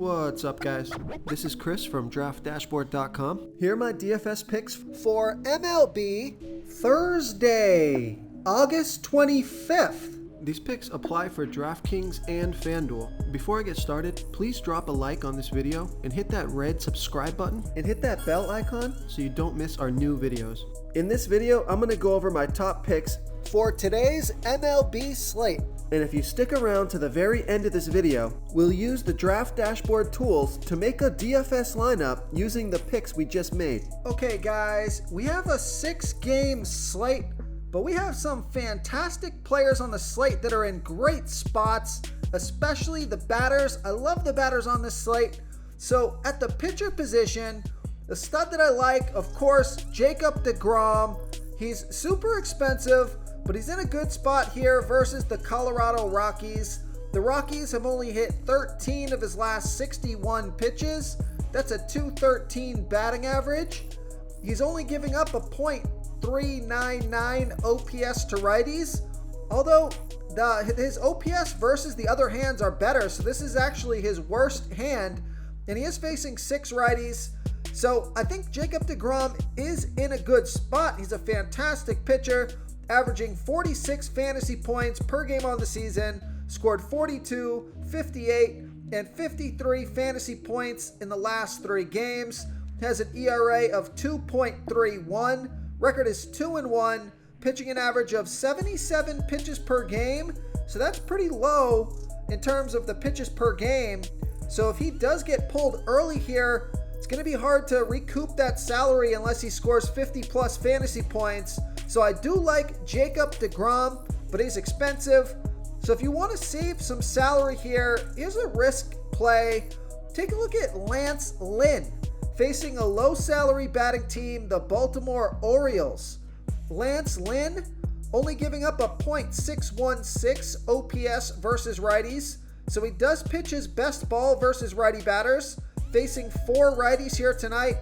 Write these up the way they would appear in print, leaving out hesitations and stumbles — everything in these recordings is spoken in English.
What's up, guys? This is Chris from DraftDashboard.com. Here are my DFS picks for MLB Thursday, August 25th. These picks apply for DraftKings and FanDuel. Before I get started, please drop a like on this video and hit that red subscribe button and hit that bell icon so you don't miss our new videos. In this video, I'm going to go over my top picks for today's MLB slate. And if you stick around to the very end of this video, we'll use the Draft Dashboard tools to make a DFS lineup using the picks we just made. Okay guys, we have a 6-game slate, but we have some fantastic players on the slate that are in great spots, especially the batters. I love the batters on this slate. So at the pitcher position, the stud that I like, of course, Jacob deGrom. He's super expensive, but he's in a good spot here versus the Colorado Rockies. The Rockies have only hit 13 of his last 61 pitches. That's a .213 batting average. He's only giving up a .399 OPS to righties, although his OPS versus the other hands are better, so this is actually his worst hand, and he is facing 6 righties. So I think Jacob deGrom is in a good spot. He's a fantastic pitcher, averaging 46 fantasy points per game on the season, scored 42, 58, and 53 fantasy points in the last 3 games, has an ERA of 2.31, record is 2-1, pitching an average of 77 pitches per game, so that's pretty low in terms of the pitches per game. So if he does get pulled early here, it's going to be hard to recoup that salary unless he scores 50 plus fantasy points. So I do like Jacob deGrom, but he's expensive. So if you want to save some salary here, here's a risk play. Take a look at Lance Lynn facing a low salary batting team, the Baltimore Orioles. Lance Lynn only giving up a .616 OPS versus righties. So he does pitch his best ball versus righty batters, facing 4 righties here tonight.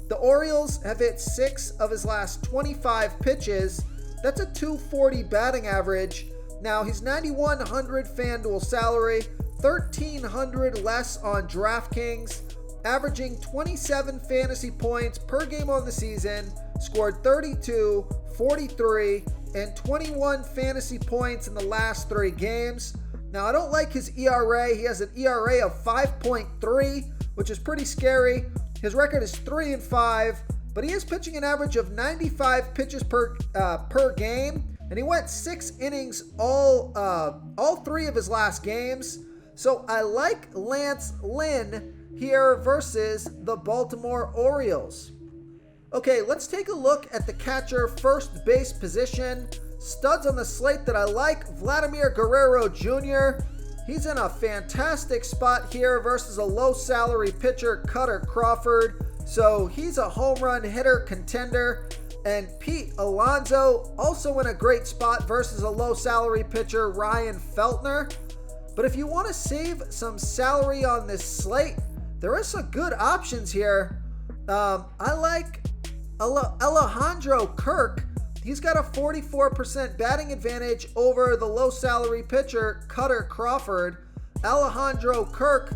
The Orioles have hit 6 of his last 25 pitches. That's a .240 batting average. Now he's 9,100 FanDuel salary, 1,300 less on DraftKings, averaging 27 fantasy points per game on the season, scored 32, 43, and 21 fantasy points in the last 3 games. Now I don't like his ERA. He has an ERA of 5.3, which is pretty scary. His record is 3-5, but he is pitching an average of 95 pitches per game, and he went 6 innings all 3 of his last games. So I like Lance Lynn here versus the Baltimore Orioles. Okay, let's take a look at the catcher first base position. Studs on the slate that I like: Vladimir Guerrero Jr. He's in a fantastic spot here versus a low salary pitcher, Cutter Crawford. So he's a home run hitter contender. And Pete Alonso also in a great spot versus a low salary pitcher, Ryan Feltner. But if you want to save some salary on this slate, there are some good options here. I like Alejandro Kirk. He's got a 44% batting advantage over the low salary pitcher, Cutter Crawford. Alejandro Kirk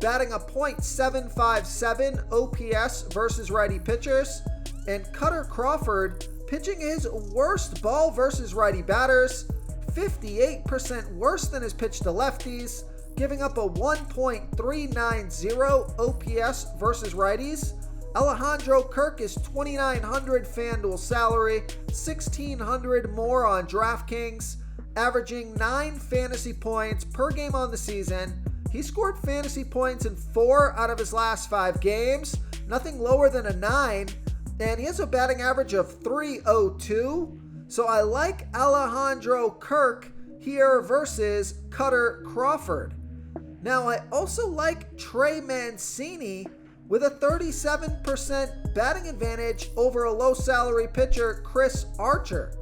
batting a .757 OPS versus righty pitchers. And Cutter Crawford pitching his worst ball versus righty batters, 58% worse than his pitch to lefties, giving up a 1.390 OPS versus righties. Alejandro Kirk is 2,900 FanDuel salary, 1,600 more on DraftKings, averaging 9 fantasy points per game on the season. He scored fantasy points in 4 out of his last 5 games, nothing lower than a 9, and he has a batting average of .302. So I like Alejandro Kirk here versus Cutter Crawford. Now I also like Trey Mancini with a 37% batting advantage over a low salary pitcher, Chris Archer.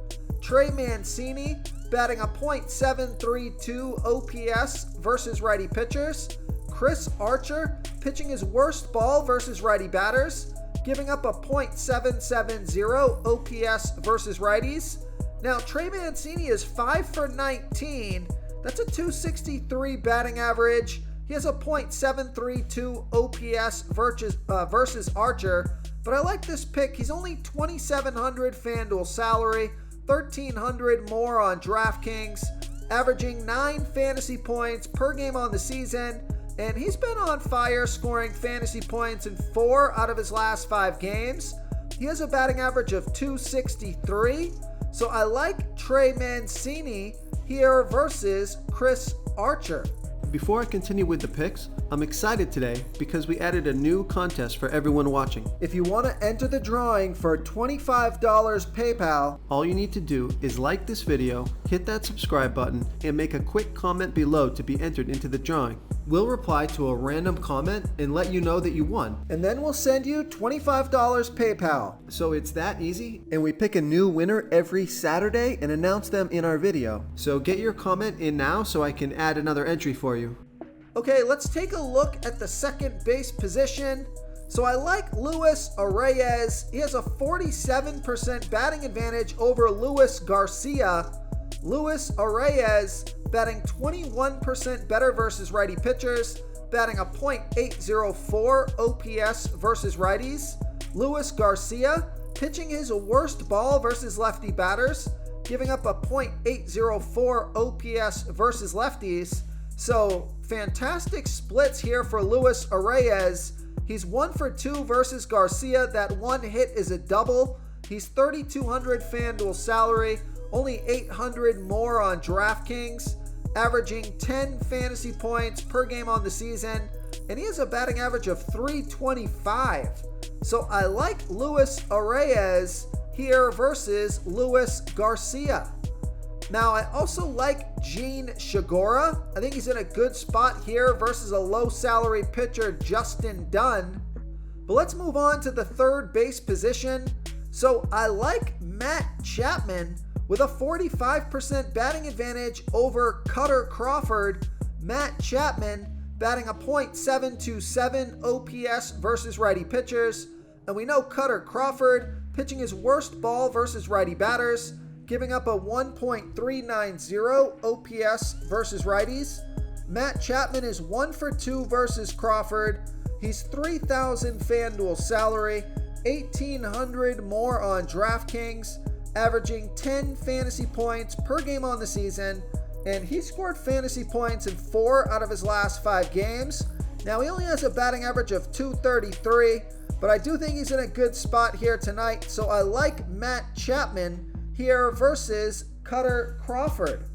Trey Mancini batting a .732 OPS versus righty pitchers. Chris Archer pitching his worst ball versus righty batters, giving up a .770 OPS versus righties. Now, Trey Mancini is 5 for 19. That's a .263 batting average, He has a .732 OPS versus Archer, but I like this pick. He's only $2,700 FanDuel salary, $1,300 more on DraftKings, averaging 9 fantasy points per game on the season, and he's been on fire, scoring fantasy points in 4 out of his last 5 games. He has a batting average of .263, so I like Trey Mancini here versus Chris Archer. Before I continue with the picks, I'm excited today because we added a new contest for everyone watching. If you want to enter the drawing for $25 PayPal, all you need to do is like this video, hit that subscribe button, and make a quick comment below to be entered into the drawing. We'll reply to a random comment and let you know that you won. And then we'll send you $25 PayPal. So it's that easy, and we pick a new winner every Saturday and announce them in our video. So get your comment in now so I can add another entry for you. Okay, let's take a look at the second base position. So I like Luis Arraez. He has a 47% batting advantage over Luis Garcia. Luis Arraez batting 21% better versus righty pitchers, batting a .804 OPS versus righties. Luis Garcia pitching his worst ball versus lefty batters, giving up a .804 OPS versus lefties. So fantastic splits here for Luis Arraez. He's 1 for 2 versus Garcia. That one hit is a double. He's $3,200 FanDuel salary, only $800 more on DraftKings, averaging 10 fantasy points per game on the season, and he has a batting average of .325. So I like Luis Arraez here versus Luis Garcia. Now I also like Gene Shigura. I think he's in a good spot here versus a low salary pitcher, Justin Dunn. But let's move on to the third base position. So I like Matt Chapman with a 45% batting advantage over Cutter Crawford. Matt Chapman batting a .727 OPS versus righty pitchers. And we know Cutter Crawford pitching his worst ball versus righty batters, giving up a 1.390 OPS versus righties. Matt Chapman is 1 for 2 versus Crawford. He's $3,000 FanDuel salary, $1,800 more on DraftKings, averaging 10 fantasy points per game on the season, and he scored fantasy points in 4 out of his last 5 games. Now he only has a batting average of .233, but I do think he's in a good spot here tonight, so I like Matt Chapman here versus Cutter Crawford.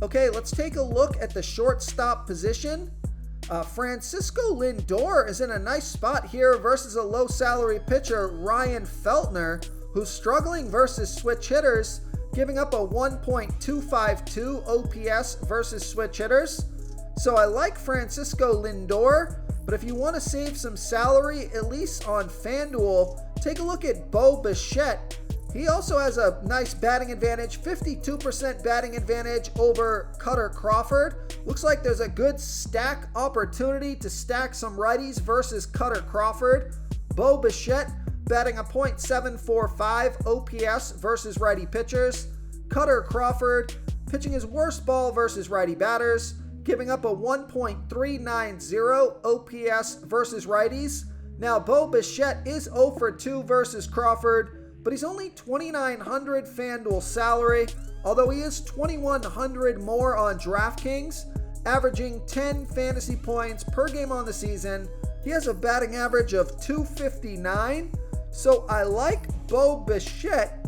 Okay, let's take a look at the shortstop position. Francisco Lindor is in a nice spot here versus a low salary pitcher, Ryan Feltner, who's struggling versus switch hitters, giving up a 1.252 OPS versus switch hitters. So I like Francisco Lindor, but if you want to save some salary, at least on FanDuel, take a look at Bo Bichette. He also has a nice batting advantage, 52% batting advantage over Cutter Crawford. Looks like there's a good stack opportunity to stack some righties versus Cutter Crawford. Bo Bichette batting a .745 OPS versus righty pitchers. Cutter Crawford pitching his worst ball versus righty batters, giving up a 1.390 OPS versus righties. Now, Bo Bichette is 0 for 2 versus Crawford, but he's only $2,900 FanDuel salary, although he is $2,100 more on DraftKings, averaging 10 fantasy points per game on the season. He has a batting average of .259, so I like Bo Bichette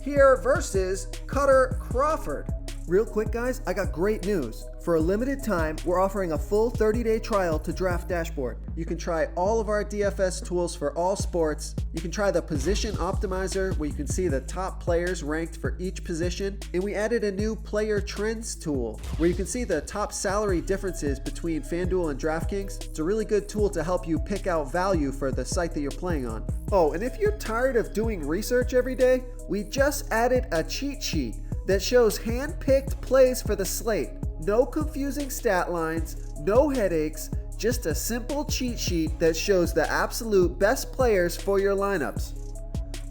here versus Cutter Crawford. Real quick, guys, I got great news. For a limited time, we're offering a full 30-day trial to Draft Dashboard. You can try all of our DFS tools for all sports. You can try the Position Optimizer, where you can see the top players ranked for each position. And we added a new Player Trends tool, where you can see the top salary differences between FanDuel and DraftKings. It's a really good tool to help you pick out value for the site that you're playing on. Oh, and if you're tired of doing research every day, we just added a cheat sheet that shows hand-picked plays for the slate. No confusing stat lines, no headaches, just a simple cheat sheet that shows the absolute best players for your lineups.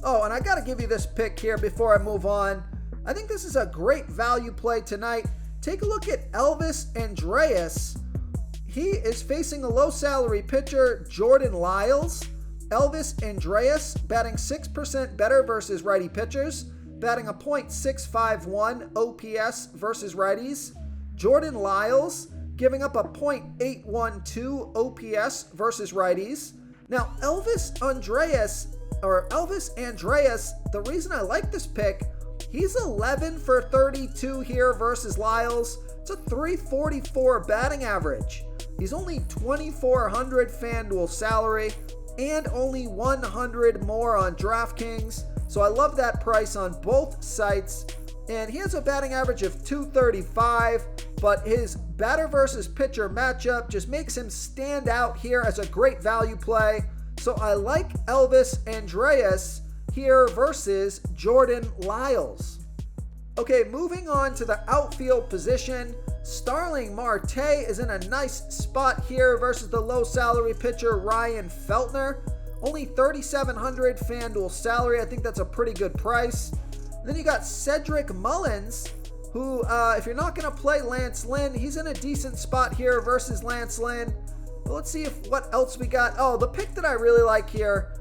Oh, and I gotta give you this pick here before I move on. I think this is a great value play tonight. take a look at Elvis Andreas. He is facing a low salary pitcher, Jordan Lyles. Elvis Andreas batting 6% better versus righty pitchers, batting a .651 OPS versus righties. Jordan Lyles giving up a .812 OPS versus righties. Now, Elvis Andreas, the reason I like this pick, he's 11 for 32 here versus Lyles. It's a .344 batting average. He's only $2,400 FanDuel salary and only $100 more on DraftKings. So I love that price on both sites. And he has a batting average of .235, but his batter versus pitcher matchup just makes him stand out here as a great value play. So I like Elvis Andreas here versus Jordan Lyles. Okay, moving on to the outfield position. Starling Marte is in a nice spot here versus the low salary pitcher Ryan Feltner. Only $3,700 FanDuel salary. I think that's a pretty good price. Then you got Cedric Mullins, who, if you're not going to play Lance Lynn, he's in a decent spot here versus Lance Lynn. But let's see what else we got. Oh, the pick that I really like here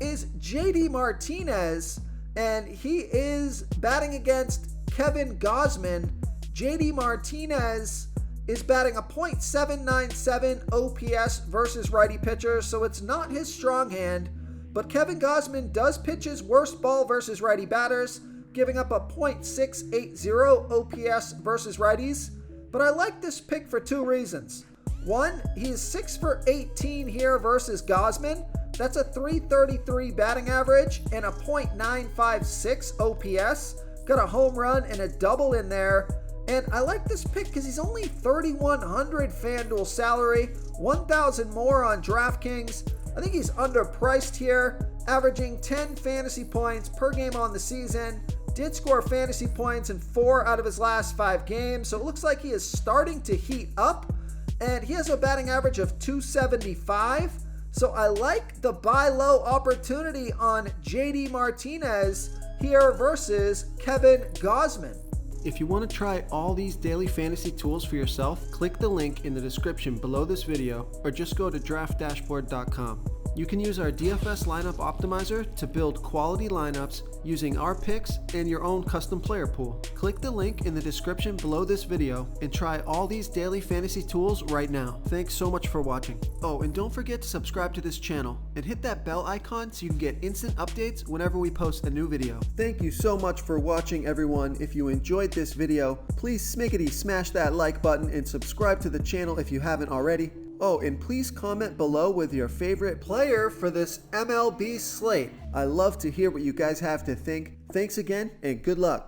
is JD Martinez, and he is batting against Kevin Gausman. JD Martinez is batting a .797 OPS versus righty pitchers, so it's not his strong hand. But Kevin Gausman does pitch his worst ball versus righty batters, giving up a .680 OPS versus righties. But I like this pick for two reasons. One, he is 6 for 18 here versus Gausman. That's a .333 batting average and a .956 OPS. Got a home run and a double in there. And I like this pick because he's only $3,100 FanDuel salary, $1,000 more on DraftKings. I think he's underpriced here, averaging 10 fantasy points per game on the season. Did score fantasy points in 4 out of his last 5 games, so it looks like he is starting to heat up. And he has a batting average of .275. So I like the buy low opportunity on JD Martinez here versus Kevin Gausman. If you want to try all these daily fantasy tools for yourself, click the link in the description below this video or just go to draftdashboard.com. You can use our DFS lineup optimizer to build quality lineups using our picks and your own custom player pool. Click the link in the description below this video and try all these daily fantasy tools right now. Thanks so much for watching. Oh, and don't forget to subscribe to this channel and hit that bell icon so you can get instant updates whenever we post a new video. Thank you so much for watching, everyone. If you enjoyed this video, please smickety smash that like button and subscribe to the channel if you haven't already. Oh, and please comment below with your favorite player for this MLB slate. I love to hear what you guys have to think. Thanks again, and good luck.